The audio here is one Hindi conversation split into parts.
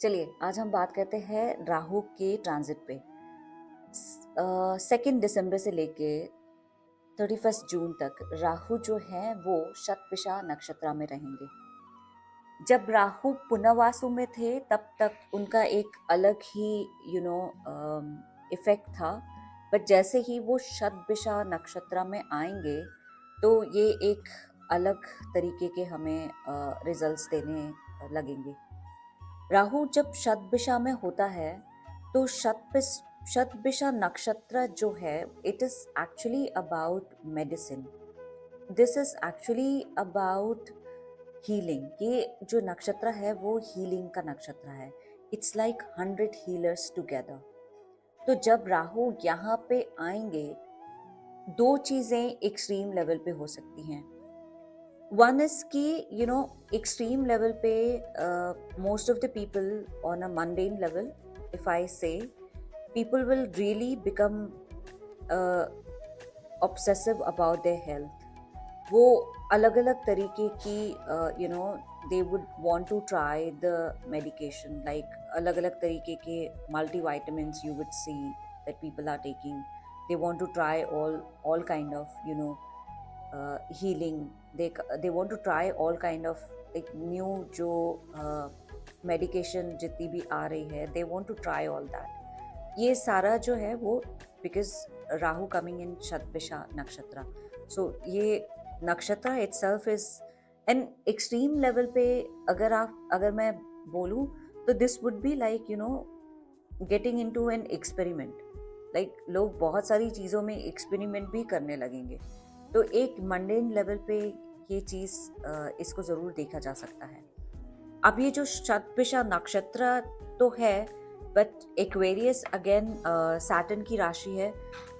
चलिए आज हम बात करते हैं राहु के ट्रांजिट पे। 2 दिसंबर से लेके 31 जून तक राहु जो है वो शतभिषा नक्षत्र में रहेंगे। जब राहु पुनर्वासु में थे तब तक उनका एक अलग ही इफेक्ट था, बट जैसे ही वो शतभिषा नक्षत्र में आएंगे तो ये एक अलग तरीके के हमें रिजल्ट्स देने लगेंगे। राहु जब शतभिषा में होता है तो शतभिषा नक्षत्र जो है it is actually about medicine. This is actually about healing. ये जो नक्षत्र है वो हीलिंग का नक्षत्र है। It's like 100 healers together. तो जब राहु यहाँ पे आएंगे दो चीजें एक्सट्रीम लेवल पे हो सकती हैं। वन इज कि एक्सट्रीम लेवल पे most of the people on a mundane level, if I से, people will really become obsessive about their health. वो अलग अलग तरीके की they would want to try the medication, like अलग अलग तरीके के multivitamins you would see that people are taking. They want to try all kind of healing. They want to try all kind of like new जो medication जितनी भी आ रही है, they want to try all that. ये सारा जो है वो because Rahu coming in Shatabhisha नक्षत्र। सो ये नक्षत्र itself is an extreme level पे। अगर मैं बोलूँ तो this would be like getting into an experiment. Like लोग बहुत सारी चीज़ों में एक्सपेरिमेंट भी करने लगेंगे। तो एक मंडेन लेवल पे ये चीज़ इसको ज़रूर देखा जा सकता है। अब ये जो शतभिषा नक्षत्र तो है, बट एक्वेरियस अगेन सैटर्न की राशि है,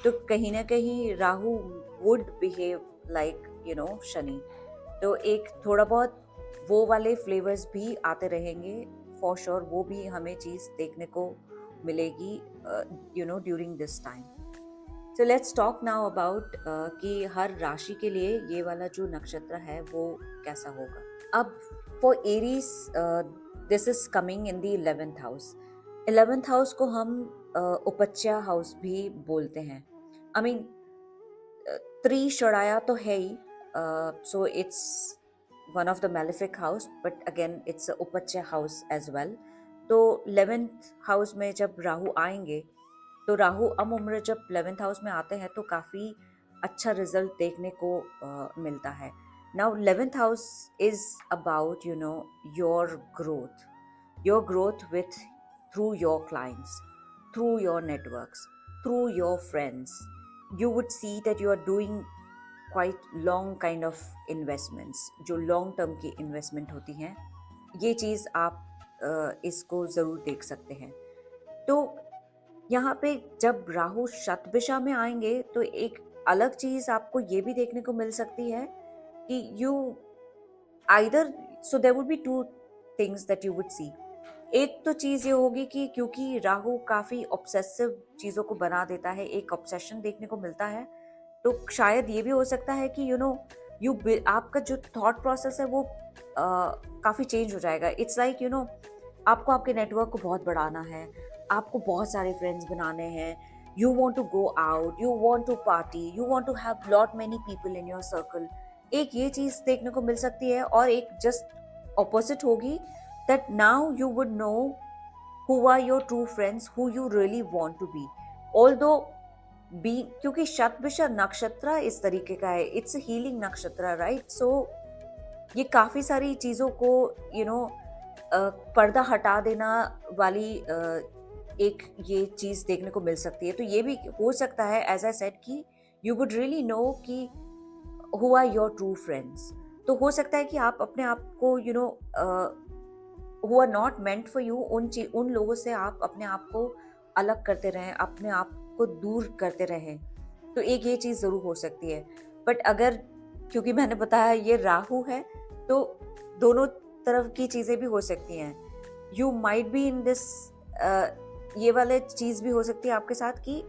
तो कहीं ना कहीं Rahu would behave like Shani. तो एक थोड़ा बहुत वो वाले फ्लेवर्स भी आते रहेंगे फॉर श्योर। वो भी हमें चीज़ देखने को मिलेगी during this time. So let's talk now about कि हर राशि के लिए ये वाला जो नक्षत्र है वो कैसा होगा। अब for Aries this is coming in the 11th house. 11th house को हम उपच्या हाउस भी बोलते हैं। आई मीन त्रिषणाया तो है ही, so it's one of the malefic house, but again it's उपच्या हाउस एज वेल। तो 11th हाउस में जब राहु आएंगे तो राहु उम्र जब 11th हाउस में आते हैं तो काफ़ी अच्छा रिजल्ट देखने को मिलता है। Now 11th house is about your growth with through your clients, through your networks, through your friends. You would see that you are doing quite long kind of investments, जो long term की investment होती हैं। ये चीज़ आप इसको ज़रूर देख सकते हैं। तो यहाँ पे जब राहु शतभिषा में आएंगे तो एक अलग चीज़ आपको ये भी देखने को मिल सकती है कि there would be two things that you would see. एक तो चीज़ ये होगी कि क्योंकि राहु काफ़ी ऑब्सेसिव चीज़ों को बना देता है, एक ऑब्सेशन देखने को मिलता है, तो शायद ये भी हो सकता है कि आपका जो थॉट प्रोसेस है वो काफ़ी चेंज हो जाएगा। इट्स लाइक आपको आपके नेटवर्क को बहुत बढ़ाना है, आपको बहुत सारे फ्रेंड्स बनाने हैं, you want to go out, you want to party, you want to have lot many people in your circle. एक ये चीज़ देखने को मिल सकती है, और एक जस्ट ऑपोजिट होगी that now you would know who are your true friends, who you really want to be. Although क्योंकि शतभिषा नक्षत्र इस तरीके का है, इट्स हीलिंग नक्षत्र, राइट? सो ये काफ़ी सारी चीज़ों को पर्दा हटा देना वाली एक ये चीज़ देखने को मिल सकती है। तो ये भी हो सकता है, एज आई सेड, कि यू वुड रियली नो कि who are your true friends. तो हो सकता है कि आप अपने आप को who are not meant for you, उन लोगों से आप अपने आप को अलग करते रहें, अपने आप को दूर करते रहें। तो एक ये चीज़ ज़रूर हो सकती है। बट अगर, क्योंकि मैंने बताया ये राहु है, तो दोनों तरफ की चीज़ें भी हो सकती हैं। You might be in this, ये वाले चीज़ भी हो सकती है आपके साथ कि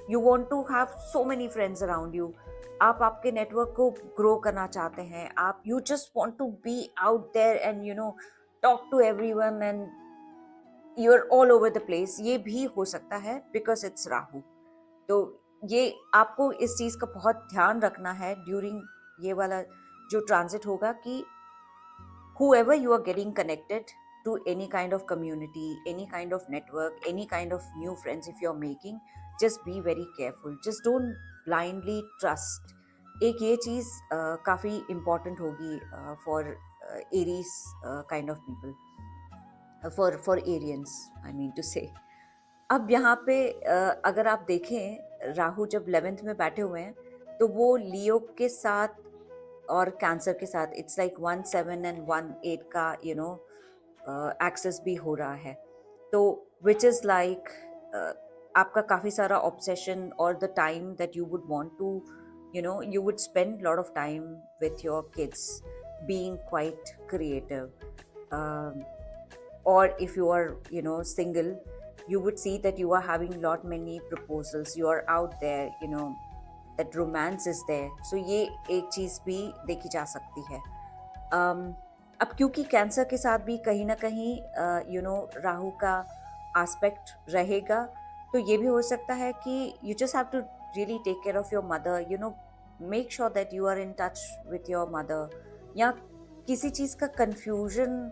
you want to have so many friends around you. आप आपके नेटवर्क को ग्रो करना चाहते हैं, you just want to be out there and talk to everyone and you are all over the place, ये भी हो सकता है बिकॉज इट्स राहु। तो ये आपको इस चीज़ का बहुत ध्यान रखना है ड्यूरिंग ये वाला जो ट्रांजिट होगा कि whoever you are getting connected to, any kind of community, any kind of network, any kind of new friends if you're making, just be very careful, just don't blindly trust। एक ये चीज़ काफ़ी important होगी for Aries kind of people, for Arians I mean to say. अब यहाँ पे अगर आप देखें राहु जब 11th में बैठे हुए हैं तो वो लियो के साथ और कैंसर के साथ इट्स लाइक 1/7 एंड 1/8 का एक्सेस भी हो रहा है। तो विच इज़ लाइक आपका काफ़ी सारा ऑब्सेशन और the time that you would want to you would spend a lot of time with your kids being quite creative, or if you are single, you would see that you are having lot many proposals, you are out there, that romance is there। so ये एक चीज़ भी देखी जा सकती है। अब क्योंकि कैंसर के साथ भी कहीं ना कहीं राहु का एस्पेक्ट रहेगा, तो ये भी हो सकता है कि you just have to really take care of your mother, make sure that you are in touch with your mother. या किसी चीज़ का कन्फ्यूजन,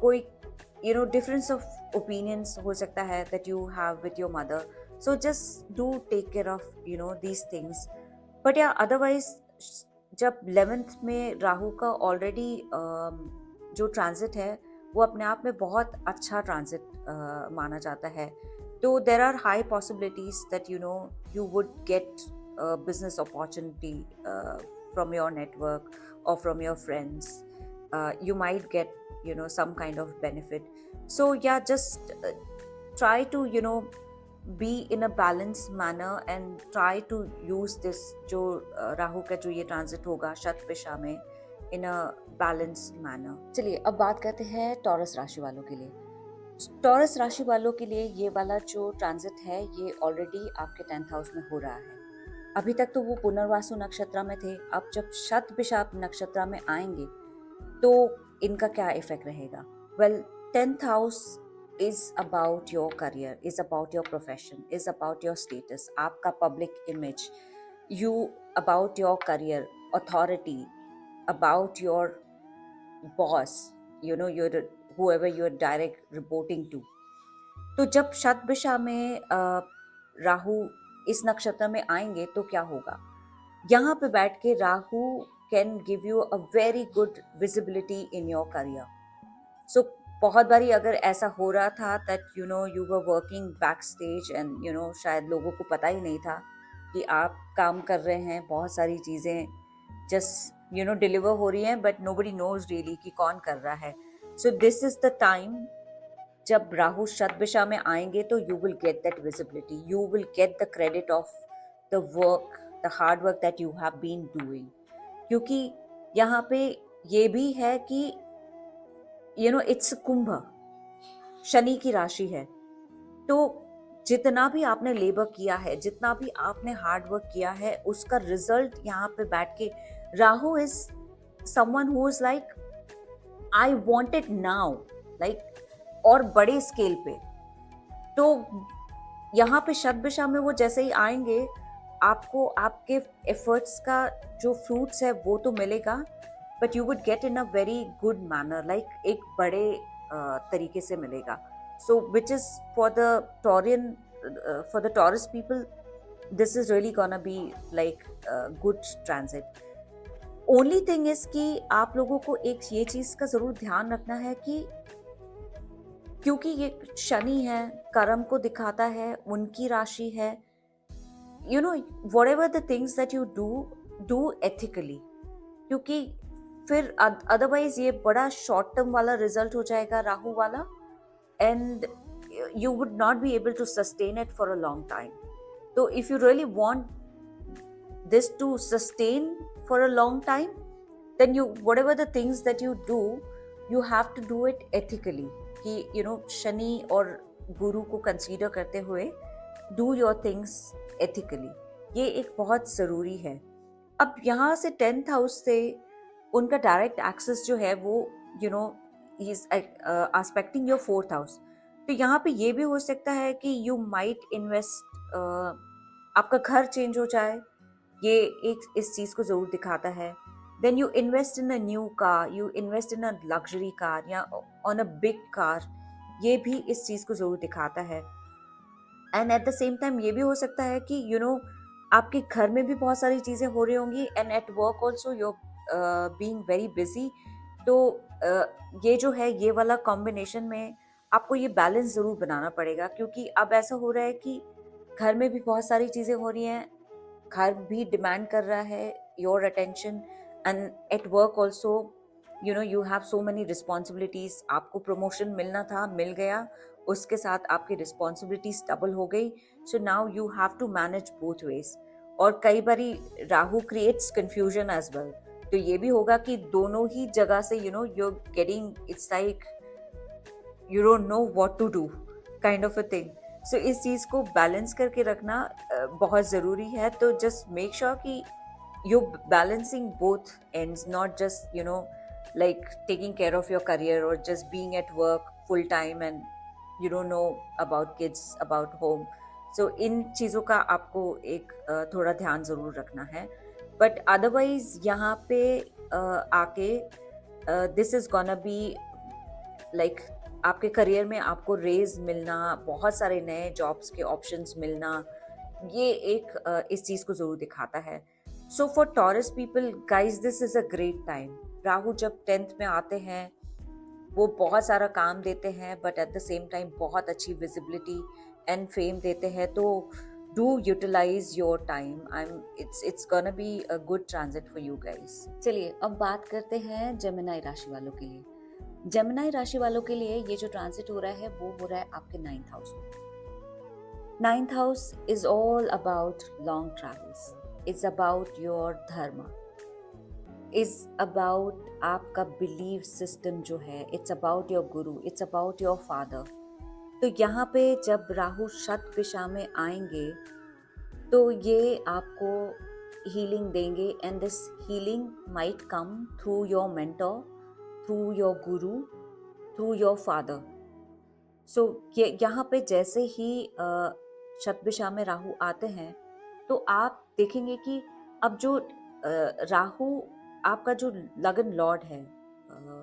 कोई डिफरेंस ऑफ ओपिनियंस हो सकता है that you have with your mother. so just do take care of these things। but yeah, otherwise जब 11th में राहु का ऑलरेडी जो ट्रांजिट है वो अपने आप में बहुत अच्छा ट्रांजिट माना जाता है। तो there are high possibilities that you would get a business opportunity from your network or from your friends। you might get some kind of benefit। so yeah, just try to be in a balanced manner and try to use this जो राहु का जो ये ट्रांजिट होगा शतभिषा में in a balanced manner। चलिए अब बात करते हैं टॉरस राशि वालों के लिए। टॉरस राशि वालों के लिए ये वाला जो ट्रांजिट है ये ऑलरेडी आपके 10th हाउस में हो रहा है। अभी तक तो वो पुनर्वासु नक्षत्र में थे, अब जब शतभिषा नक्षत्र में आएंगे तो इनका क्या इफेक्ट रहेगा। Well, 10th house is about your career, is about your profession, is about your status, आपका public image, you about your career, authority, about your boss, your whoever you are direct reporting to। तो जब शतभिषा में राहु इस नक्षत्र में आएंगे तो क्या होगा, यहाँ पे बैठ के Rahu can give you a very good visibility in your career. So बहुत बारी अगर ऐसा हो रहा था that you were working back stage and शायद लोगों को पता ही नहीं था कि आप काम कर रहे हैं, बहुत सारी चीज़ें जस्ट डिलीवर हो रही हैं बट नोबडी नोज रियली कि कौन कर रहा है। So this is the time जब राहु शतभिषा में आएंगे तो you will get that visibility, you will get the credit of the work, the hard work that you have been doing. क्योंकि यहाँ पे ये भी है कि इट्स कुंभ, शनि की राशि है। तो जितना भी आपने लेबर किया है, जितना भी आपने हार्ड वर्क किया है, उसका रिजल्ट यहाँ पे बैठ के Rahu is someone who is like I want it now, like और बड़े स्केल पे। तो यहाँ पे शतभिषा में वो जैसे ही आएंगे आपको आपके एफर्ट्स का जो फ्रूट्स है वो तो मिलेगा, but you would get in a very good manner, like एक बड़े तरीके से मिलेगा। So which is for the Taurus people this is really gonna be like good transit. Only thing is कि आप लोगों को एक ये चीज का जरूर ध्यान रखना है कि क्योंकि ये शनि है, कर्म को दिखाता है, उनकी राशि है, whatever the things that you do ethically। क्योंकि फिर अदरवाइज ये बड़ा शॉर्ट टर्म वाला रिजल्ट हो जाएगा राहु वाला, and you would not be able to sustain it for a long time. तो if you really want this to sustain for a long time, then you whatever the things that you do, you have to do it ethically। कि शनि और गुरु को कंसीडर करते हुए डू योर थिंग्स एथिकली, ये एक बहुत ज़रूरी है। अब यहाँ से 10th हाउस से उनका डायरेक्ट एक्सेस जो है वो he is expecting your fourth house. तो यहाँ पे ये भी हो सकता है कि यू माइट इन्वेस्ट, आपका घर चेंज हो जाए, ये एक इस चीज को जरूर दिखाता है। Then you invest in a new car, you invest in a luxury car या ऑन अ बिग कार, ये भी इस चीज को जरूर दिखाता है। And at the same time ये भी हो सकता है कि आपके घर में भी बहुत सारी चीजें हो रही होंगी, and at work also you being very busy. तो ये जो है, ये वाला कॉम्बिनेशन में आपको ये बैलेंस जरूर बनाना पड़ेगा, क्योंकि अब ऐसा हो रहा है कि घर में भी बहुत सारी चीजें हो रही हैं, घर भी डिमांड कर रहा है your attention, and at work also you have so many responsibilities. आपको प्रमोशन मिलना था, मिल गया, उसके साथ आपकी रिस्पॉन्सिबिलिटीज डबल हो गई। So now you have to manage both ways. और कई बारी Rahu creates confusion as well. तो ये भी होगा कि दोनों ही जगह से you're getting, it's like you don't know what to do kind of a thing. So इस चीज को बैलेंस करके रखना बहुत जरूरी है। तो जस्ट मेक श्योर कि you're balancing both ends, not just like taking care of your career or just being at work full time and you don't know about kids, about home. So इन चीज़ों का आपको एक थोड़ा ध्यान ज़रूर रखना है। बट अदरवाइज यहाँ पे आके this is gonna be like आपके करियर में आपको रेज मिलना, बहुत सारे नए जॉब्स के ऑप्शंस मिलना, ये एक इस चीज़ को ज़रूर दिखाता है। So for taurus people guys, this is a great time. Rahu जब 10th में आते हैं वो बहुत सारा काम देते हैं, but at the same time बहुत अच्छी विजिबिलिटी एंड फेम देते हैं। तो do utilize your time. It's gonna be a good transit for you guys. चलिए अब बात करते हैं जेमिनी राशि वालों के लिए। जेमिनी राशि वालों के लिए ये जो ट्रांजिट हो रहा है वो हो रहा है आपके 9th हाउस में। 9th house is all about long travels, it's about your धर्म, इज अबाउट आपका बिलीव सिस्टम जो है, it's about your Guru, it's about your father. तो यहाँ पे जब राहु शत दिशा में आएंगे तो ये आपको हीलिंग देंगे, and this healing might come through your mentor, through your Guru, through your father. सो ये यहाँ पे जैसे ही शत दिशा में राहु आते हैं तो आप देखेंगे कि अब जो राहु आपका जो लगन लॉर्ड है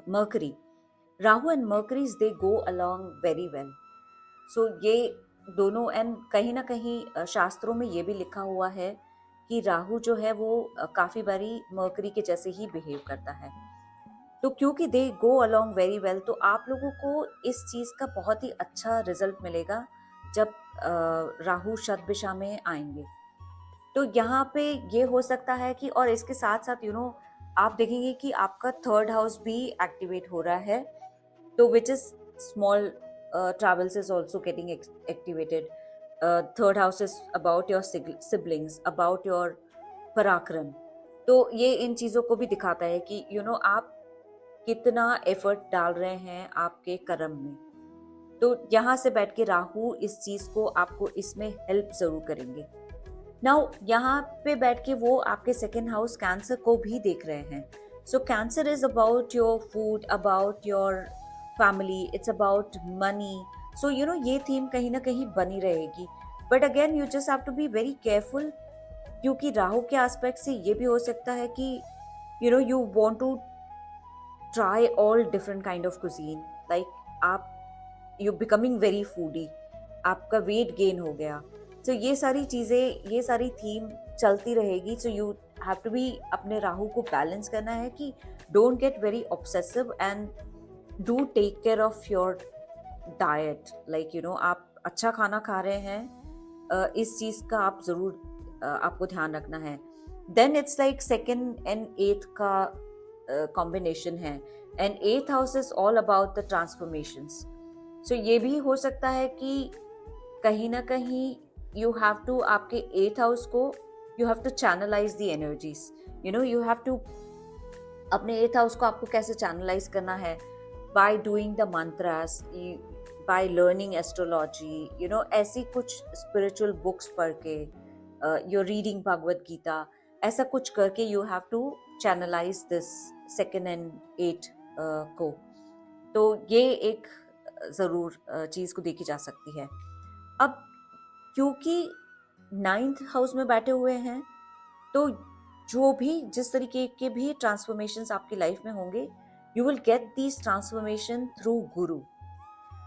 Mercury, Rahu and Mercury's they go along very well. So ये दोनों, एंड कहीं ना कहीं शास्त्रों में ये भी लिखा हुआ है कि राहु जो है वो काफ़ी बारी मर्करी के जैसे ही बिहेव करता है। तो क्योंकि दे गो अलोंग वेरी वेल, तो आप लोगों को इस चीज़ का बहुत ही अच्छा रिजल्ट मिलेगा जब राहु शत दिशा में आएंगे। तो यहाँ पे ये हो सकता है कि, और इसके साथ साथ आप देखेंगे कि आपका 3rd हाउस भी एक्टिवेट हो रहा है, तो which is small travels is also getting activated. 3rd house is about your siblings, about your पराक्रम। तो ये इन चीज़ों को भी दिखाता है कि आप कितना एफर्ट डाल रहे हैं आपके कर्म में। तो यहाँ से बैठ के राहु इस चीज़ को आपको इसमें हेल्प ज़रूर करेंगे। नाउ यहाँ पे बैठ के वो आपके 2nd हाउस कैंसर को भी देख रहे हैं। So Cancer is about your food, about your family, it's about money. So ये थीम कहीं ना कहीं बनी रहेगी। But again you just have to be very careful, क्योंकि राहु के एस्पेक्ट से ये भी हो सकता है कि you want to try all different kind of cuisine, like आप यू बिकमिंग वेरी फूडी, आपका वेट गेन हो गया। सो ये सारी चीज़ें, ये सारी थीम चलती रहेगी। So you have to be अपने राहु को बैलेंस करना है कि don't get very obsessive and do take care of your diet. Like आप अच्छा खाना खा रहे हैं, इस चीज़ का आप ज़रूर आपको ध्यान रखना है। Then it's like 2nd and 8th का कॉम्बिनेशन है, and 8th house is all about the transformations. So ये भी हो सकता है कि कहीं ना कहीं यू हैव टू आपके 8th हाउस को you have to channelize the energies. You have to अपने 8th हाउस को आपको कैसे चैनलाइज करना है, by doing the mantras, by learning astrology, ऐसी कुछ spiritual books पढ़ के, you're reading Bhagavad Gita, ऐसा कुछ करके you have to channelize this 2nd and 8th को। तो ये एक ज़रूर चीज़ को देखी जा सकती है। अब क्योंकि 9th हाउस में बैठे हुए हैं, तो जो भी जिस तरीके के भी ट्रांसफॉर्मेशंस आपकी लाइफ में होंगे, you will get these transformation through गुरु।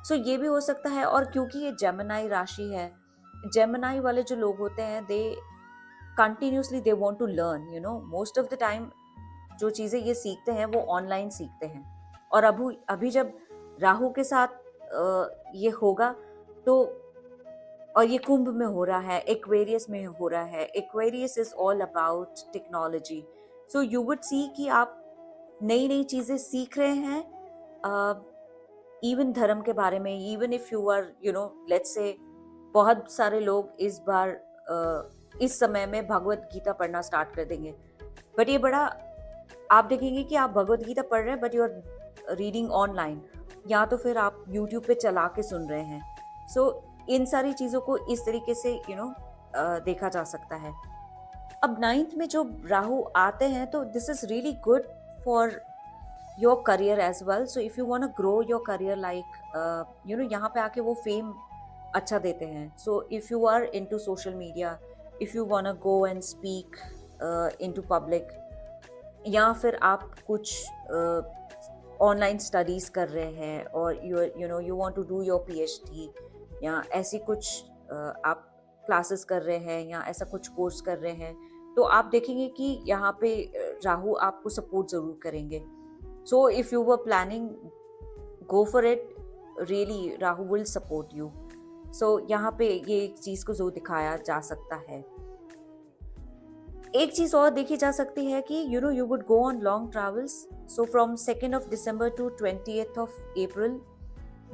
सो ये भी हो सकता है। और क्योंकि ये जेमिनाई राशि है, जेमिनाई वाले जो लोग होते हैं, they continuously they want to learn, you know, most of the time जो चीज़ें ये सीखते हैं वो ऑनलाइन सीखते हैं। और अभी जब राहु के साथ ये होगा, तो और ये कुंभ में हो रहा है, एक्वेरियस में हो रहा है। Aquarius is all about technology. So you would सी कि आप नई नई चीज़ें सीख रहे हैं, इवन धर्म के बारे में। Even if you are, you know, let's say बहुत सारे लोग इस बार इस समय में भगवत गीता पढ़ना स्टार्ट कर देंगे। बट ये बड़ा, आप देखेंगे कि आप भगवत गीता पढ़ रहे हैं but you are reading online, या तो फिर आप यूट्यूब पे चला के सुन रहे हैं। सो इन सारी चीज़ों को इस तरीके से देखा जा सकता है। अब 9th में जो राहु आते हैं, तो this is really good for your career as well. So if you want to grow your career, like यहाँ पे आके वो फेम अच्छा देते हैं। So if you are into social media, if you want to go and speak into public, या फिर आप कुछ ऑनलाइन स्टडीज़ कर रहे हैं, और you want to do your PhD, या ऐसी कुछ आप क्लासेस कर रहे हैं, या ऐसा कुछ कोर्स कर रहे हैं, तो आप देखेंगे कि यहाँ पे राहु आपको सपोर्ट ज़रूर करेंगे। So if you were planning, go for it, really Rahu will support you. So यहाँ पे ये एक चीज़ को जो दिखाया जा सकता है। एक चीज़ और देखी जा सकती है कि you would go on long travels. So from 2nd of December to 20th of April,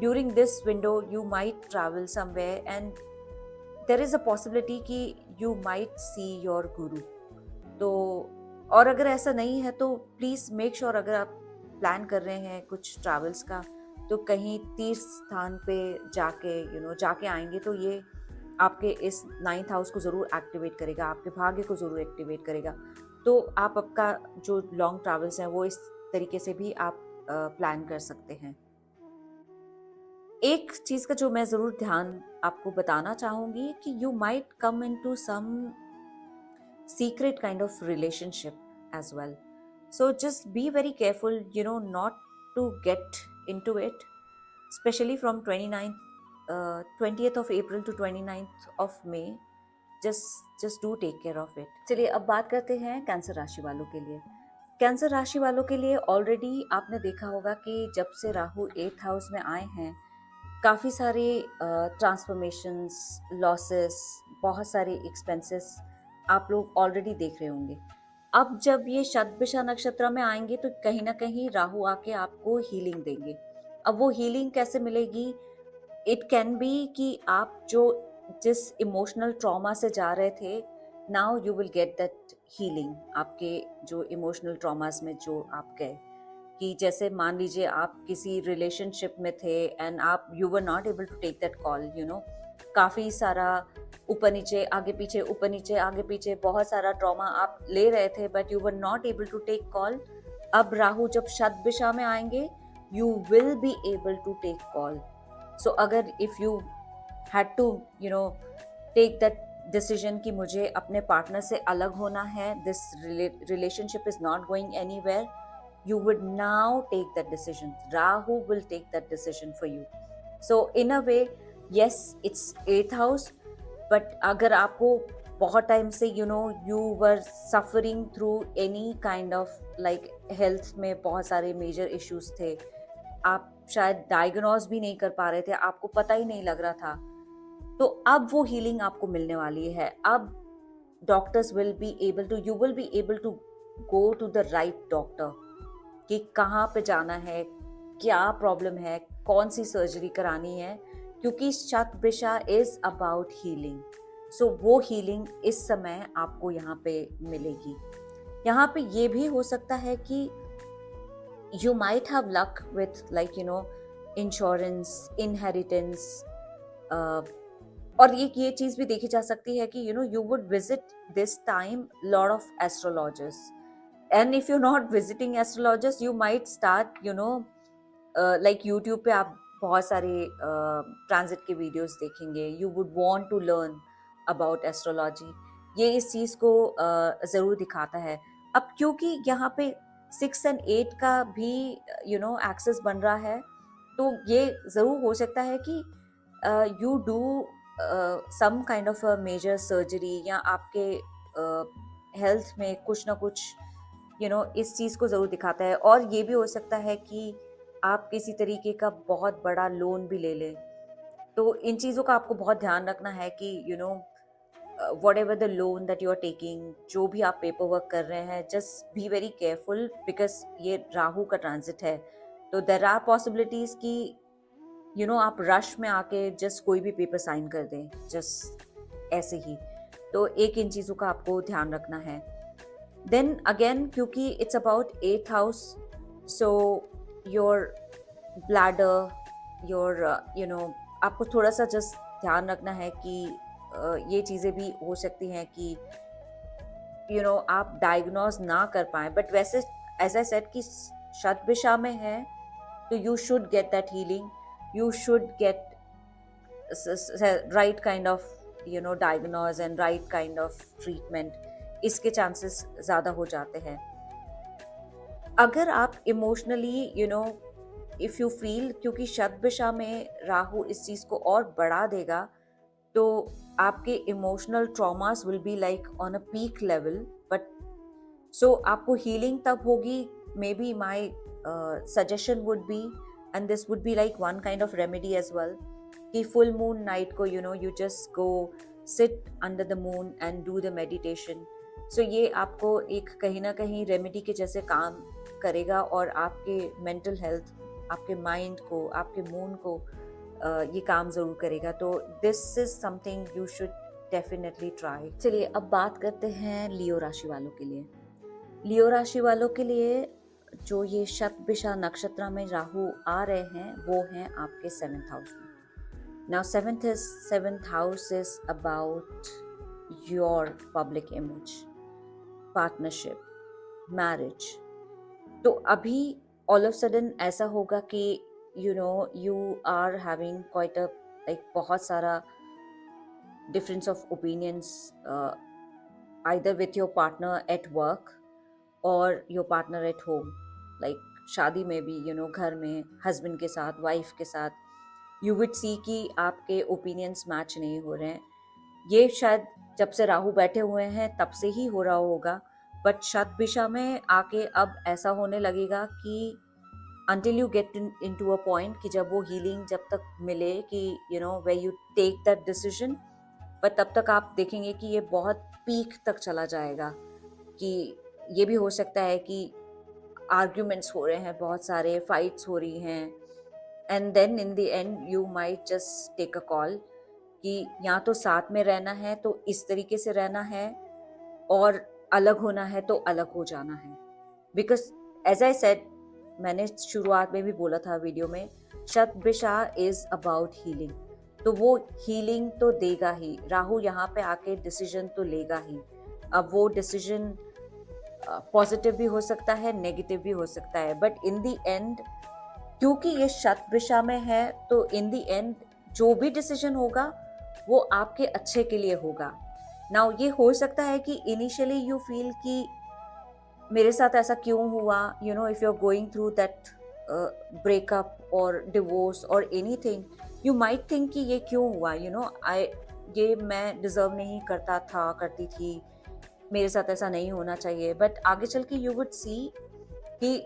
during this window you might travel somewhere, and there is a possibility कि you might see your guru। तो और अगर ऐसा नहीं है तो प्लीज़ मेक श्योर, अगर आप प्लान कर रहे हैं कुछ ट्रैवल्स का, तो कहीं तीर्थ स्थान पे जाके जाके आएंगे, तो ये आपके इस 9th हाउस को ज़रूर एक्टिवेट करेगा, आपके भाग्य को ज़रूर एक्टिवेट करेगा। तो आप आपका जो लॉन्ग ट्रैवल्स हैं वो इस तरीके से भी आप प्लान कर सकते हैं। एक चीज़ का जो मैं ज़रूर ध्यान आपको बताना चाहूँगी कि you might come into some secret kind of relationship as well. So just be very careful, not to get into it, specially from 20th of April to 29th of May। just do take care of it। चलिए अब बात करते हैं कैंसर राशि वालों के लिए। कैंसर राशि वालों के लिए ऑलरेडी आपने देखा होगा कि जब से राहु 8th हाउस में आए हैं, काफ़ी सारे ट्रांसफॉर्मेशंस, लॉसेस, बहुत सारे एक्सपेंसेस आप लोग ऑलरेडी देख रहे होंगे। अब जब ये शतभिषा नक्षत्र में आएंगे, तो कहीं ना कहीं राहु आके आपको हीलिंग देंगे। अब वो हीलिंग कैसे मिलेगी? इट कैन बी कि आप जिस इमोशनल ट्रॉमा से जा रहे थे, now you will get that healing. आपके जो इमोशनल ट्रॉमास में जो आप गए, कि जैसे मान लीजिए आप किसी रिलेशनशिप में थे एंड आप you were not able to take that call, काफ़ी सारा ऊपर नीचे आगे पीछे, ऊपर नीचे आगे पीछे, बहुत सारा ट्रॉमा आप ले रहे थे but you were not able to take call. अब राहु जब शतभिषा में आएंगे, you will be able to take call. So अगर if you had to take that decision कि मुझे अपने पार्टनर से अलग होना है, this relationship is not going anywhere, you would now take that decision. Rahu will take that decision for you. So in a way, yes, it's 8th house, but अगर आपको बहुत टाइम से you were suffering through any kind of like health में बहुत सारे major issues थे, आप शायद डायग्नोज भी नहीं कर पा रहे थे, आपको पता ही नहीं लग रहा था, तो अब वो हीलिंग आपको मिलने वाली है। अब doctors will be able to, you will be able to go to the right doctor कि कहाँ पे जाना है, क्या प्रॉब्लम है, कौन सी सर्जरी करानी है, क्योंकि शतभिषा इज अबाउट हीलिंग। सो वो हीलिंग इस समय आपको यहाँ पे मिलेगी। यहाँ पे ये भी हो सकता है कि you might have luck with like insurance, inheritance, और ये चीज़ भी देखी जा सकती है कि you would visit this time lot of astrologers, and if you're not visiting astrologers, you might start like YouTube पे आप बहुत सारे ट्रांजिट के वीडियोस देखेंगे, you would want to learn about astrology. ये इस चीज़ को ज़रूर दिखाता है। अब क्योंकि यहाँ पे 6 एंड 8 का भी एक्सेस बन रहा है, तो ये ज़रूर हो सकता है कि you do some kind of a major surgery, या आपके हेल्थ में कुछ ना कुछ इस चीज़ को ज़रूर दिखाता है। और ये भी हो सकता है कि आप किसी तरीके का बहुत बड़ा लोन भी ले लें। तो इन चीज़ों का आपको बहुत ध्यान रखना है कि whatever the loan that you are taking, जो भी आप पेपर वर्क कर रहे हैं, just be very careful, because ये राहु का ट्रांजिट है। तो देर आर पॉसिबिलिटीज़ कि आप रश में आके जस्ट कोई भी पेपर साइन कर दें, जस्ट ऐसे ही। तो एक इन चीज़ों का आपको ध्यान रखना है। देन अगेन, क्योंकि it's about 8th house, so your bladder, your आपको थोड़ा सा जस्ट ध्यान रखना है कि ये चीज़ें भी हो सकती हैं कि आप डायग्नोज ना कर पाएँ। बट वैसे एज आई सेड कि शतभिषा में है, तो you should get that healing, you should get right kind of diagnose and right kind of treatment। इसके चांसेस ज़्यादा हो जाते हैं। अगर आप इमोशनली इफ़ यू फील, क्योंकि शतभिषा में राहु इस चीज़ को और बढ़ा देगा, तो आपके emotional traumas will be like on a peak level. But so आपको हीलिंग तब होगी, may be my suggestion would be, and this would be like one kind of remedy as well, कि full moon night को you just go sit under the moon and do the meditation। so ये आपको एक कहीं ना कहीं रेमेडी के जैसे काम करेगा, और आपके मेंटल हेल्थ, आपके माइंड को, आपके मून को ये काम ज़रूर करेगा। तो this is something you should definitely try. चलिए अब बात करते हैं लियो राशि वालों के लिए। लियो राशि वालों के लिए जो ये शतभिषा नक्षत्र में राहु आ रहे हैं, वो हैं आपके 7th हाउस में। Now 7th house is about your public image, partnership, marriage. तो अभी ऑल ऑफ सडन ऐसा होगा कि you are having quite a like बहुत सारा difference of opinions, either with your partner at work और your partner at home. Like शादी में भी घर में हस्बैंड के साथ, वाइफ के साथ, यू विड सी कि आपके ओपिनियंस मैच नहीं हो रहे हैं। ये शायद जब से राहु बैठे हुए हैं तब से ही हो रहा होगा, बट शतभिषा में आके अब ऐसा होने लगेगा कि until you get into a point कि जब वो हीलिंग जब तक मिले कि where you take that decision, पर तब तक आप देखेंगे कि ये बहुत पीक तक चला जाएगा। कि ये भी हो सकता है कि आर्ग्यूमेंट्स हो रहे हैं, बहुत सारे फाइट्स हो रही हैं, and then in the end you might just take a call कि या तो साथ में रहना है तो इस तरीके से रहना है, और अलग होना है तो अलग हो जाना है। बिकॉज एज आई सेड, मैंने शुरुआत में भी बोला था वीडियो में, शतभिषा इज अबाउट हीलिंग। तो वो हीलिंग तो देगा ही, राहु यहाँ पे आके डिसीजन तो लेगा ही। अब वो डिसीजन पॉजिटिव भी हो सकता है, नेगेटिव भी हो सकता है, बट इन द एंड क्योंकि ये शतभिषा में है, तो इन द एंड जो भी डिसीजन होगा वो आपके अच्छे के लिए होगा। नाउ ये हो सकता है कि इनिशियली यू फील कि मेरे साथ ऐसा क्यों हुआ, if you are going through that breakup और डिवोर्स और एनीथिंग, यू माइट थिंक कि ये क्यों हुआ, ये मैं डिजर्व नहीं करता था, करती थी, मेरे साथ ऐसा नहीं होना चाहिए। बट आगे चल के यू वुड सी कि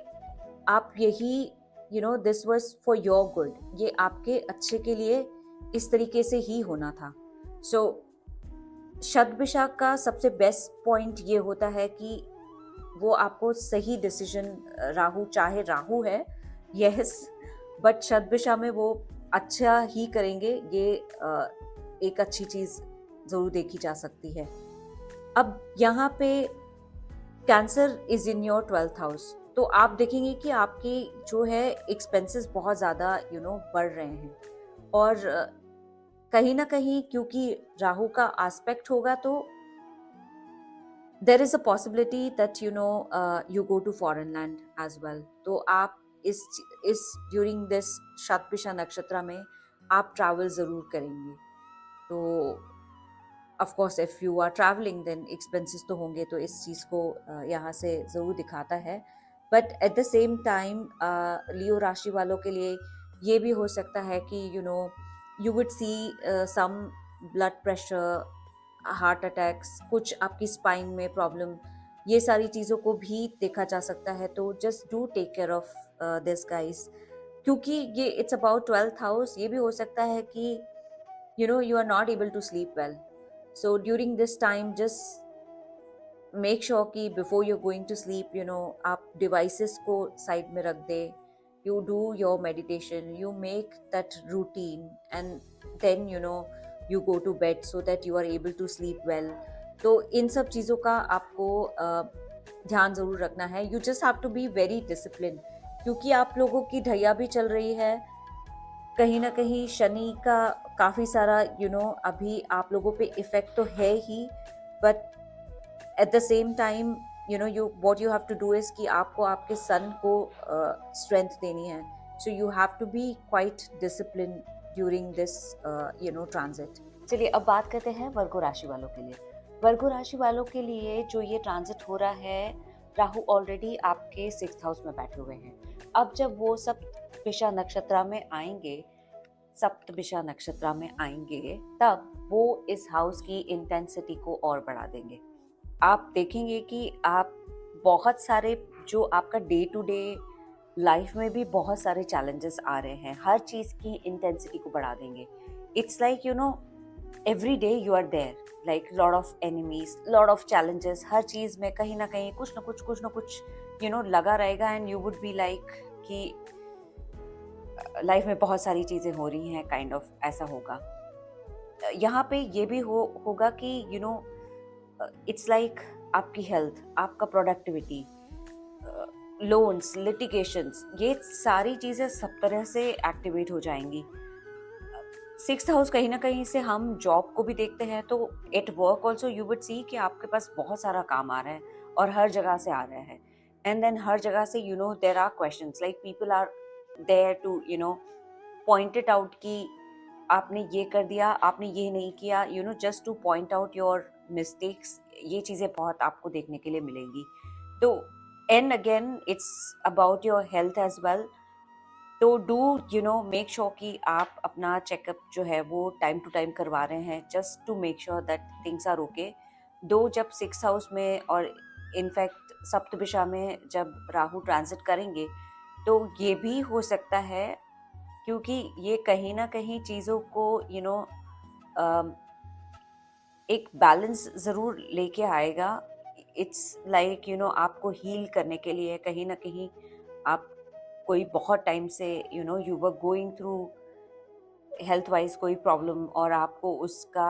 आप यही this was for your good, ये आपके अच्छे के लिए इस तरीके से ही होना था। सो शतभिषा का सबसे बेस्ट पॉइंट ये होता है कि वो आपको सही डिसीजन, राहु चाहे राहु है यस, बट शतभिषा में वो अच्छा ही करेंगे। ये एक अच्छी चीज़ ज़रूर देखी जा सकती है। अब यहाँ पे cancer is in your 12th house, तो आप देखेंगे कि आपकी जो है एक्सपेंसेस बहुत ज़्यादा बढ़ रहे हैं, और कहीं ना कहीं क्योंकि राहु का एस्पेक्ट होगा, तो there is a possibility that you go to foreign land as well. तो आप इस इस ड्यूरिंग दिस शतभिषा नक्षत्र में आप ट्रैवल ज़रूर करेंगे। तो of course if you are travelling then expenses तो होंगे, तो इस चीज़ को यहाँ से ज़रूर दिखाता है। But at the same time Leo राशि वालों के लिए ये भी हो सकता है कि you would see some blood pressure, heart attacks, कुछ आपकी स्पाइन में प्रॉब्लम, ये सारी चीज़ों को भी देखा जा सकता है। तो just do take care of this guys, क्योंकि ये इट्स अबाउट 12th हाउस। ये भी हो सकता है कि you are not able to sleep well, so during this time just make sure कि before you're going to sleep आप devices को side में रख दे, you do your meditation, you make that routine, and then you go to bed so that you are able to sleep well. तो इन सब चीज़ों का आपको ध्यान ज़रूर रखना है। you just have to be very disciplined, क्योंकि आप लोगों की ढैया भी चल रही है, कहीं ना कहीं शनि का काफ़ी सारा अभी आप लोगों पे इफ़ेक्ट तो है ही, but at the same time what you have to do is कि आपको आपके सन को स्ट्रेंथ देनी है। So you have to be quite discipline during this transit. चलिए अब बात करते हैं वर्गो राशि वालों के लिए। वर्गो राशि वालों के लिए जो ये ट्रांजिट हो रहा है, राहु ऑलरेडी आपके 6th हाउस में बैठे हुए हैं। अब जब वो सप्तभिषा नक्षत्र में आएंगे तब वो इस हाउस की इंटेंसिटी को और बढ़ा देंगे। आप देखेंगे कि आप बहुत सारे जो आपका डे टू डे लाइफ में भी बहुत सारे चैलेंजेस आ रहे हैं, हर चीज़ की इंटेंसिटी को बढ़ा देंगे। It's like every day you are there, like lot of enemies, lot of challenges, हर चीज़ में कहीं ना कहीं कुछ ना कुछ लगा रहेगा, and you would be like कि लाइफ में बहुत सारी चीज़ें हो रही हैं, काइंड ऑफ ऐसा होगा। यहाँ पे ये भी होगा कि इट्स लाइक आपकी हेल्थ, आपका प्रोडक्टिविटी, लोन्स, लिटिगेशंस, ये सारी चीज़ें सब तरह से एक्टिवेट हो जाएंगी। 6th हाउस कहीं ना कहीं से हम जॉब को भी देखते हैं, तो at work also you would सी कि आपके पास बहुत सारा काम आ रहा है और हर जगह से आ रहा है, एंड देन हर जगह से there are questions, like people are there to point it out कि आपने ये कर दिया, आपने ये नहीं किया, just to point out your mistakes. ये चीज़ें बहुत आपको देखने के लिए मिलेंगी। तो and again it's about your health as well. तो डू मेक श्योर कि आप अपना चेकअप जो है वो टाइम टू टाइम करवा रहे हैं, just to make sure that things are okay. दो जब 6th हाउस में और इनफैक्ट सप्तभिषा में जब राहु ट्रांजिट करेंगे, तो ये भी हो सकता है, क्योंकि ये कहीं ना कहीं चीज़ों को एक बैलेंस ज़रूर लेके आएगा। इट्स लाइक आपको हील करने के लिए कहीं ना कहीं आप कोई बहुत टाइम से you were going through health wise कोई प्रॉब्लम, और आपको उसका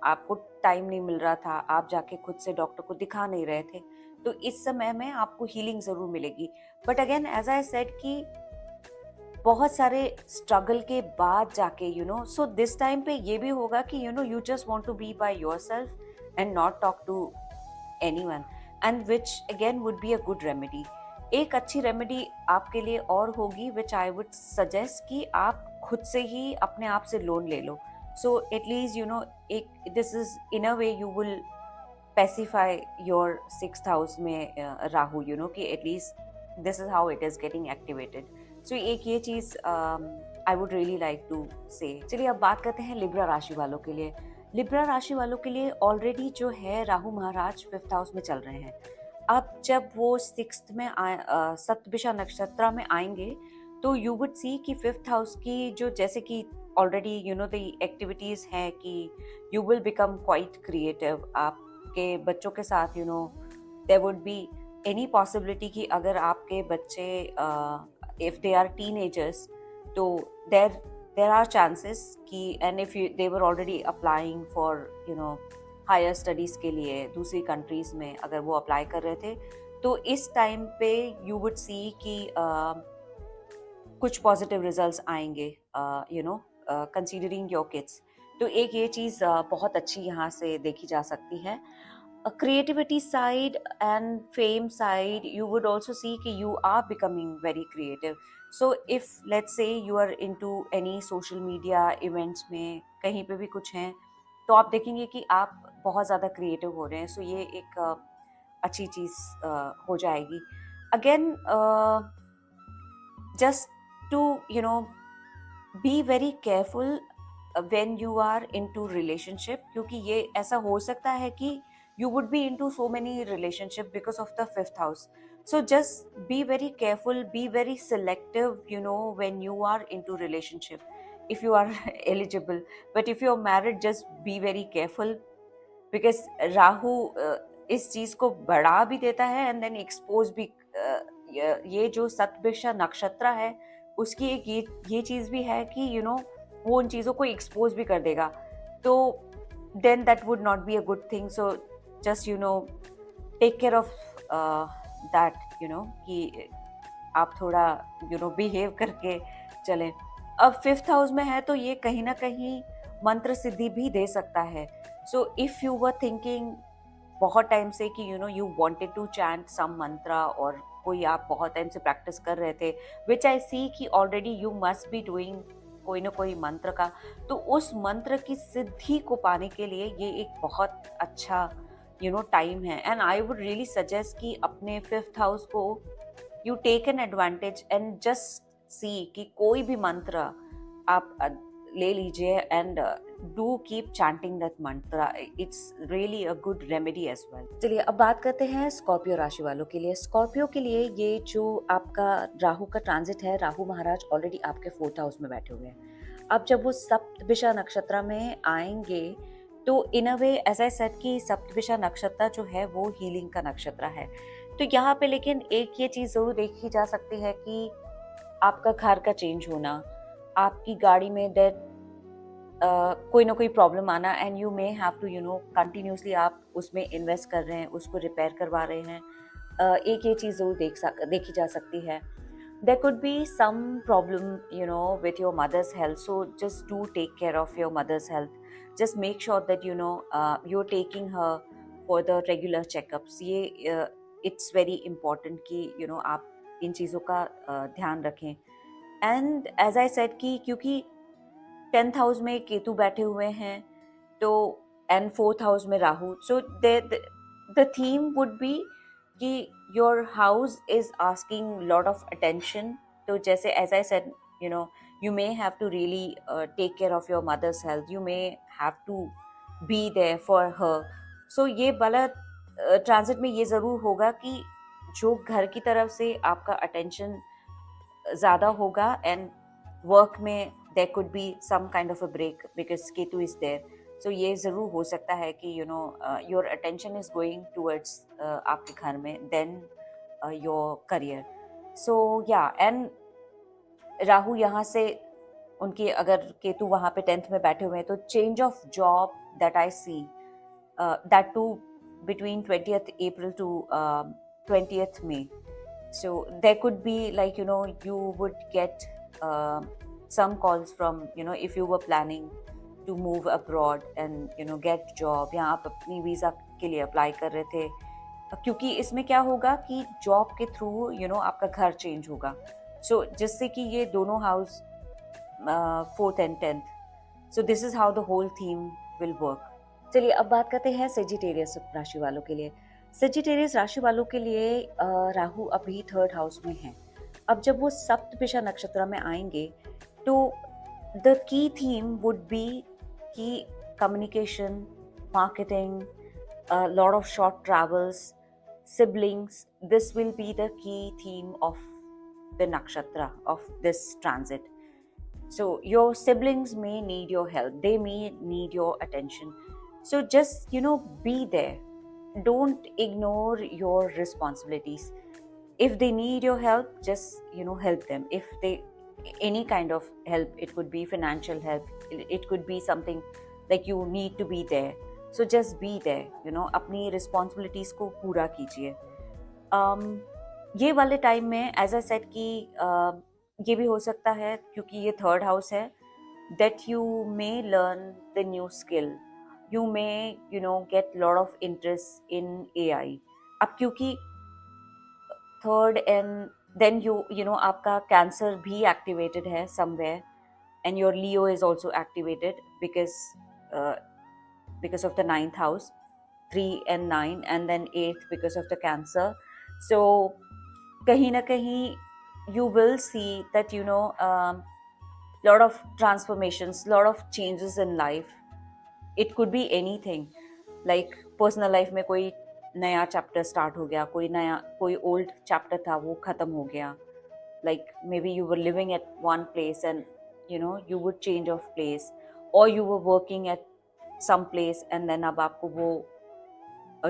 आपको टाइम नहीं मिल रहा था, आप जाके खुद से डॉक्टर को दिखा नहीं रहे थे, तो इस समय में आपको हीलिंग ज़रूर मिलेगी। But again as I said कि बहुत सारे स्ट्रगल के बाद जाके सो दिस टाइम पे ये भी होगा कि you just want to be by yourself and not talk to anyone, and which again would be a good remedy. एक अच्छी रेमेडी आपके लिए और होगी, विच आई वुड सजेस्ट कि आप खुद से ही अपने आप से लोन ले लो। सो एटलीस्ट एक this is in a way you will pacify your 6th house में राहु, कि at least this is how it is getting activated. So एक ये चीज़ I would really like to say. चलिए अब बात करते हैं लिब्रा राशि वालों के लिए। लिब्रा राशि वालों के लिए ऑलरेडी जो है राहु महाराज 5th हाउस में चल रहे हैं। अब जब वो 6th में सप्तभिषा नक्षत्र में आएंगे, तो यू वुड सी कि 5th हाउस की जो जैसे कि ऑलरेडी द एक्टिविटीज़ हैं कि you will become quite creative. आपके बच्चों के साथ there would be any possibility कि अगर आपके बच्चे इफ़ दे आर टीनेजर्स, तो देयर आर चांसेस कि and if they were already applying for higher studies के लिए दूसरी कंट्रीज़ में अगर वो अप्लाई कर रहे थे, तो इस टाइम पे यू वुड सी कि कुछ पॉजिटिव रिजल्ट्स आएंगे कंसीडरिंग योर किड्स। तो एक ये चीज़ बहुत अच्छी यहाँ से देखी जा सकती है। creativity side and fame side, you would also see कि you are becoming very creative. So if let's say you are into any social media events में कहीं पे भी कुछ हैं, तो आप देखेंगे कि आप बहुत ज़्यादा क्रिएटिव हो रहे हैं. सो ये एक अच्छी चीज़ हो जाएगी. Again just to be very careful when you are into relationship, क्योंकि ये ऐसा हो सकता है कि you would be into so many relationship because of the fifth house. So just be very careful, be very selective, when you are into relationship, if you are eligible. But if you're married, just be very careful, because Rahu इस चीज को बढ़ा भी देता है एंड देन एक्सपोज भी. ये जो सतभिषा नक्षत्र है उसकी एक ये चीज भी है कि वो उन चीजों को एक्सपोज भी कर देगा. तो then that would not be a good thing. So just take care of that, कि आप थोड़ा बिहेव करके चलें. अब फिफ्थ हाउस में है तो ये कहीं ना कहीं मंत्र सिद्धि भी दे सकता है. सो इफ यू वर थिंकिंग बहुत टाइम से कि यू वांटेड टू चैंट सम मंत्रा, और कोई आप बहुत टाइम से प्रैक्टिस कर रहे थे, विच आई सी कि already you must be doing कोई ना कोई मंत्र का, तो उस मंत्र की सिद्धि को पाने के लिए ये एक बहुत अच्छा टाइम है. And I would really suggest कि अपने फिफ्थ हाउस को you take an advantage and just see कि कोई भी मंत्र आप ले लीजिए and do keep chanting that mantra. It's really a good remedy as well. चलिए अब बात करते हैं स्कॉर्पियो राशि वालों के लिए. स्कॉर्पियो के लिए ये जो आपका राहु का ट्रांजिट है, राहु महाराज ऑलरेडी आपके फोर्थ हाउस में बैठे हुए हैं. अब जब वो सप्तभिषा नक्षत्र में आएंगे तो इन अ वे ऐसा सेट कि सप्तभिषा नक्षत्र जो है वो हीलिंग का नक्षत्र है. तो यहाँ पे लेकिन एक ये चीज जरूर देखी जा सकती है कि आपका घर का चेंज होना, आपकी गाड़ी में डेट कोई ना कोई प्रॉब्लम आना, and you may have to continuously आप उसमें इन्वेस्ट कर रहे हैं, उसको रिपेयर करवा रहे हैं. एक ये चीज़ जरूर देखी जा सकती है. There could be some problem with your mother's health, so just do take care of your mother's health. Just make sure that you are taking her for the regular checkups. ये इट्स वेरी इम्पॉर्टेंट कि आप इन चीज़ों का ध्यान रखें. एंड एज आई सेड कि क्योंकि 10th हाउस में केतु बैठे हुए हैं, तो एंड 4th हाउस में Rahu, so the theme would be कि your house is asking lot of attention. तो जैसे as I said you may have to really take care of your mother's health, you may have to be there for her. so ये वाला ट्रांजिट में ये ज़रूर होगा कि जो घर की तरफ से आपका अटेंशन ज़्यादा होगा, एंड वर्क में there could be some kind of a break because Ketu is there. So ये ज़रूर हो सकता है कि your attention is going towards आपके घर में then your career. So yeah, and Rahu यहाँ से उनकी अगर केतु वहाँ पे 10th में बैठे हुए हैं तो change of job that I see, that too between 20th April to 20th May. So there could be like you would get some calls from if you were planning to move abroad and get job, या आप अपनी वीज़ा के लिए अप्लाई कर रहे थे, क्योंकि इसमें क्या होगा कि जॉब के थ्रू आपका घर चेंज होगा. सो जिससे कि ये दोनों house 4th and 10th. So this is how the whole theme will work. चलिए अब बात करते हैं सेजिटेरियस राशि वालों के लिए. सेजिटेरियस राशि वालों के लिए राहु अभी 3rd हाउस में है. अब जब वो सप्तभिषा नक्षत्र में आएंगे तो द की थीम वुड बी कि communication, marketing, lot of short travels, siblings. This will be the key theme of the nakshatra of this transit. So your siblings may need your help, they may need your attention. So just be there, don't ignore your responsibilities. If they need your help, just help them. If they any kind of help, it could be financial help, it could be something like you need to be there. So just be there, अपनी responsibilities को पूरा कीजिए. ये वाले टाइम में एज आई सेड कि ये भी हो सकता है क्योंकि ये 3rd हाउस है, that you may learn the new skill, you may get lot of interest in AI. अब क्योंकि थर्ड एंड देन आपका कैंसर भी एक्टिवेटेड है somewhere, and your Leo is also activated because of the ninth house, 3 and 9, and then 8 because of the Cancer. So kahin na kahin you will see that lot of transformations, lot of changes in life. It could be anything, like personal life में कोई नया चैप्टर स्टार्ट हो गया, कोई ओल्ड चैप्टर था वो खत्म हो गया. Like maybe you were living at one place and you would change of place, or you were working at some place and then अब आपको वो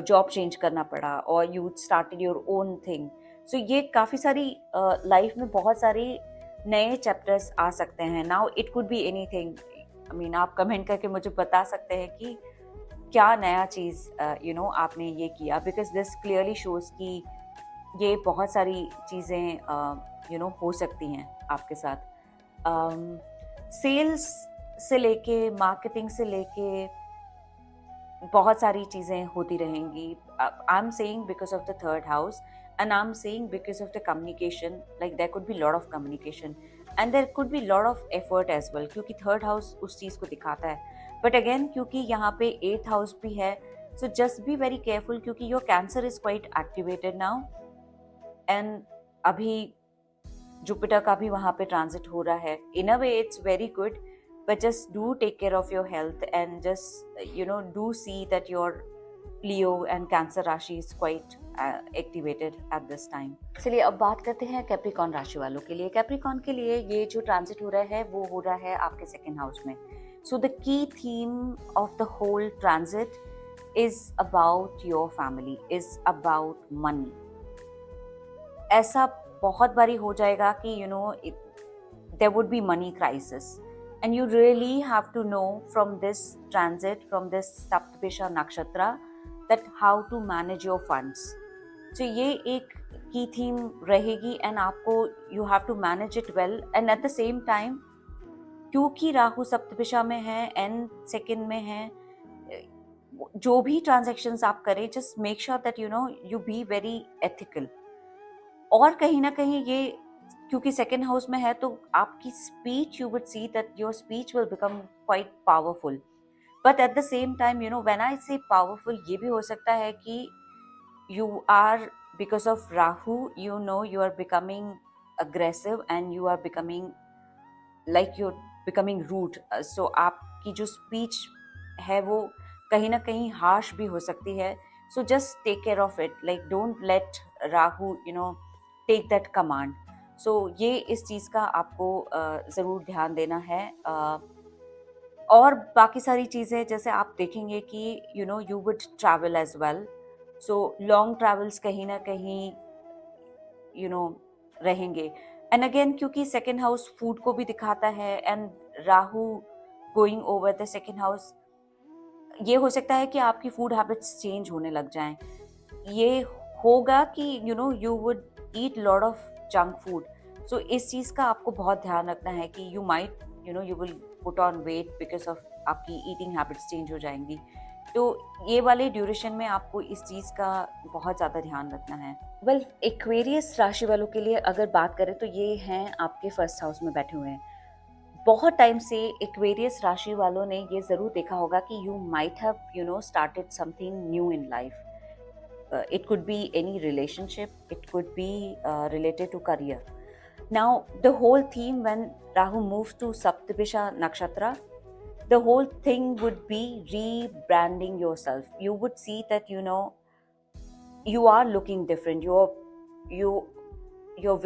जॉब चेंज करना पड़ा, or you started your own thing. So ये काफ़ी सारी लाइफ में बहुत सारे नए चैप्टर्स आ सकते हैं. Now it could be anything. I mean आप कमेंट करके मुझे बता सकते हैं कि क्या नया चीज़ आपने ये किया, बिकॉज दिस क्लियरली शोज कि ये बहुत सारी चीज़ें हो सकती हैं आपके साथ. सेल्स से लेके मार्केटिंग से लेके बहुत सारी चीज़ें होती रहेंगी. I am saying because of the third house, and I am saying because of the communication. Like there could be lot of communication and there could be lot of effort as well, क्योंकि थर्ड हाउस उस चीज़ को दिखाता है. बट अगेन क्योंकि यहाँ पे एट्थ हाउस भी है, so just be very careful, क्योंकि your cancer is quite activated now, and अभी जुपिटर का भी वहाँ पे ट्रांजिट हो रहा है. In a way it's very good, but just do take care of your health and just do see that your Leo and Cancer राशि is quite activated at this time. चलिए अब बात करते हैं कैप्रिकॉर्न राशि वालों के लिए. कैप्रिकॉर्न के लिए ये जो ट्रांजिट हो रहा है वो हो रहा है आपके सेकेंड हाउस में. सो द की theme of the whole transit is about your family, is about money. ऐसा बहुत बारी हो जाएगा कि there would be money crisis. And you really have to know from this transit, from this Saptapesha Nakshatra, that how to manage your funds. So ये एक key theme रहेगी, and आपको you have to manage it well. And at the same time, क्योंकि राहु सप्तपेशा में है and second में है, जो भी transactions आप करें, just make sure that you be very ethical. और कहीं ना कहीं ये क्योंकि सेकेंड हाउस में है तो आपकी speech, you would see that your speech will become quite powerful. But at the same time when I say powerful, ये भी हो सकता है कि you are because of Rahu you are becoming aggressive and you are becoming like you are becoming rude. So आपकी जो स्पीच है वो कहीं ना कहीं हार्श भी हो सकती है. So just take care of it, like don't let Rahu take that command. So ये इस चीज़ का आपको ज़रूर ध्यान देना है. और बाकी सारी चीज़ें जैसे आप देखेंगे कि you would travel as well. So long travels कहीं ना कहीं रहेंगे. एंड अगेन क्योंकि सेकेंड हाउस फूड को भी दिखाता है, and Rahu going over the second house, ये हो सकता है कि आपकी फूड हैबिट्स चेंज होने लग जाएं. ये होगा कि you would eat lot of junk food. So इस चीज़ का आपको बहुत ध्यान रखना है कि you might you will put on weight because of आपकी ईटिंग हैबिट्स चेंज हो जाएंगी. तो ये वाले ड्यूरेशन में आपको इस चीज़ का बहुत ज़्यादा ध्यान रखना है. वेल, एक्वेरियस राशि वालों के लिए अगर बात करें तो ये हैं आपके फर्स्ट हाउस में बैठे हुए हैं. बहुत टाइम से एक्वेरियस राशि वालों ने ये ज़रूर देखा होगा कि you might have started something new in life. It could be any relationship, it could be related to career. Now the whole theme when Rahu moves to Saptapesha Nakshatra, the whole thing would be rebranding yourself. You would see that you are looking different. Your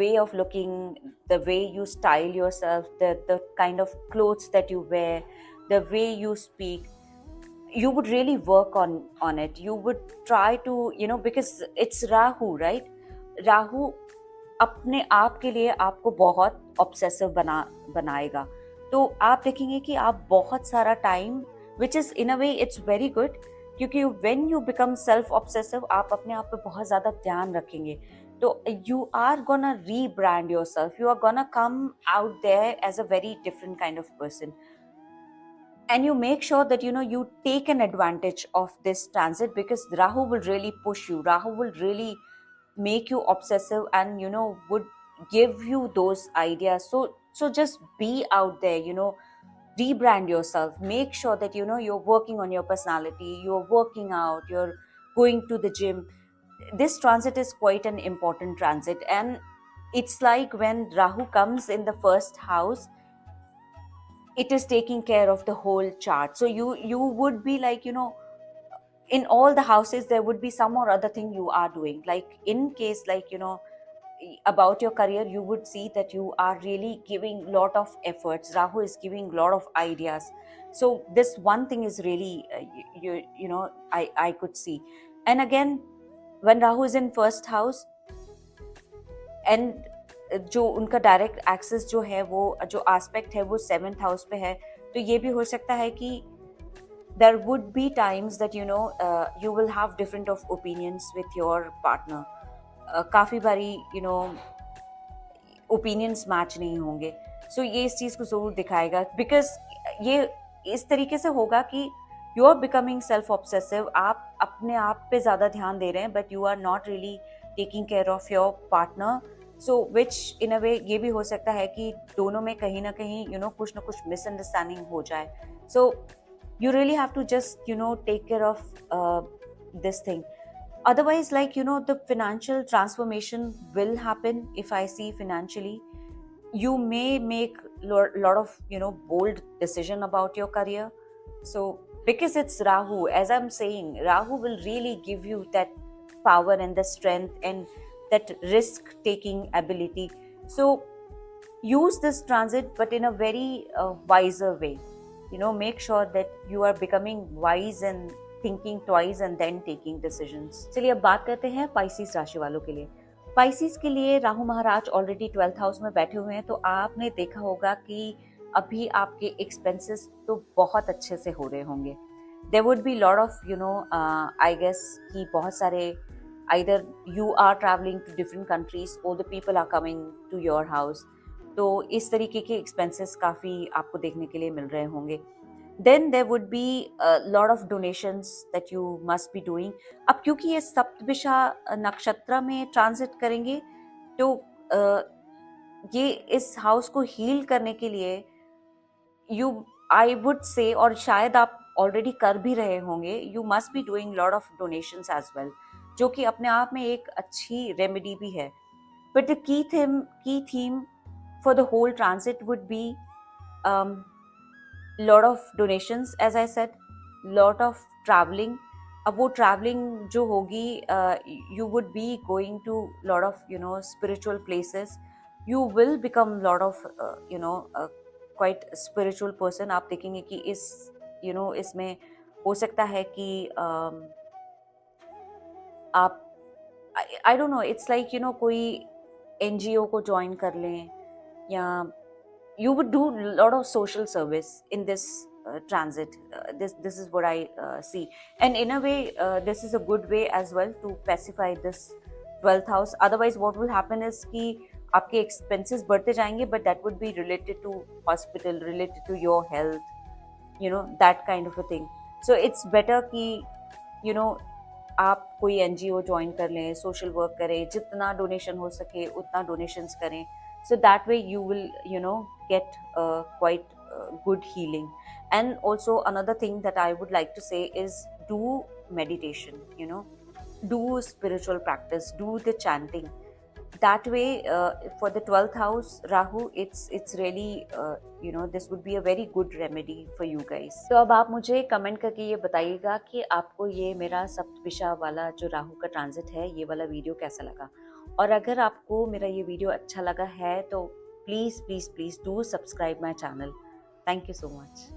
way of looking, the way you style yourself, the kind of clothes that you wear, the way you speak, you would really work on it. You would try to because it's Rahu, right? Rahu अपने आप के लिए आपको बहुत ऑब्सेसिव बनाएगा. तो आप देखेंगे कि आप बहुत सारा time, which is in a way it's very good, क्योंकि when you become self obsessive आप अपने आप पे बहुत ज़्यादा ध्यान रखेंगे. तो you are gonna rebrand yourself, you are gonna come out there as a very different kind of person. and you make sure that you take an advantage of this transit, because Rahu will really push you. Rahu will really make you obsessive, and would give you those ideas. So just be out there, rebrand yourself. Make sure that you're working on your personality, you're working out, you're going to the gym. This transit is quite an important transit, and it's like when Rahu comes in the first house, it is taking care of the whole chart. So you would be like, in all the houses there would be some or other thing you are doing. Like in case, like, about your career, you would see that you are really giving lot of efforts. Rahu is giving lot of ideas. So this one thing is really I could see. And again, when Rahu is in first house, and जो उनका डायरेक्ट एक्सेस जो है, वो जो एस्पेक्ट है वो 7th हाउस पे है, तो ये भी हो सकता है कि there would be times that you will have different of opinions with your partner. काफ़ी बारी ओपिनियंस मैच नहीं होंगे. सो ये इस चीज़ को ज़रूर दिखाएगा, बिकॉज ये इस तरीके से होगा कि you are becoming self obsessive. आप अपने आप पे ज़्यादा ध्यान दे रहे हैं, but you are not really taking care of your partner. So which in a way ये भी हो सकता है कि दोनों में कहीं ना कहीं कुछ ना कुछ मिसअंडरस्टैंडिंग हो जाए. सो you really have to just take care of this thing. Otherwise, like, the financial transformation will happen. If I see financially, you may make lot of bold decision about your career. So because it's Rahu, as I'm saying, Rahu will really give you that power and the strength and that risk taking ability. So use this transit, but in a very wiser way. Make sure that you are becoming wise and thinking twice and then taking decisions. चलिए अब बात करते हैं पाइसिस राशि वालों के लिए. पाइसिस के लिए राहु महाराज ऑलरेडी 12th हाउस में बैठे हुए हैं, तो आपने देखा होगा कि अभी आपके एक्सपेंसेस तो बहुत अच्छे से हो रहे होंगे. There would be lot of I guess कि बहुत सारे either you are traveling to different countries or the people are coming to your house. तो इस तरीके के एक्सपेंसेस काफ़ी आपको देखने के लिए मिल रहे होंगे. Then there would be lot of donations that you must be doing. अब क्योंकि ये सप्तभिषा नक्षत्र में ट्रांजिट करेंगे, तो ये इस हाउस को हील करने के लिए आई वुड से, और शायद आप ऑलरेडी कर भी रहे होंगे, you must be doing lot of donations as well, जो कि अपने आप में एक अच्छी रेमेडी भी है. But the key theme for the whole transit would be lot of donations, as I said, lot of traveling. अब वो traveling जो होगी, you would be going to lot of spiritual places. You will become lot of quite spiritual person. आप देखेंगे कि इसमें हो सकता है कि आप I don't know, it's like कोई NGO को ज्वाइन कर लें, या you would do a lot of social service in this transit. This is what I see, and in a way this is a good way as well to pacify this 12th house. Otherwise what will happen is कि आपके expenses बढ़ते जाएंगे, but that would be related to hospital, related to your health, that kind of a thing. So it's better कि आप कोई NGO ज्वाइन कर लें, सोशल वर्क करें, जितना डोनेशन हो सके उतना डोनेशंस करें. So that way you will get quite good healing. And also another thing that I would like to say is do meditation, do spiritual practice, do the chanting. That way for the 12th house Rahu, it's really this would be a very good remedy for you guys. तो अब आप मुझे कमेंट करके ये बताइएगा कि आपको ये मेरा सप्तभिषा वाला जो राहु का ट्रांजिट है, ये वाला वीडियो कैसा लगा. और अगर आपको मेरा ये वीडियो अच्छा लगा है तो please please please do subscribe my channel. Thank you so much.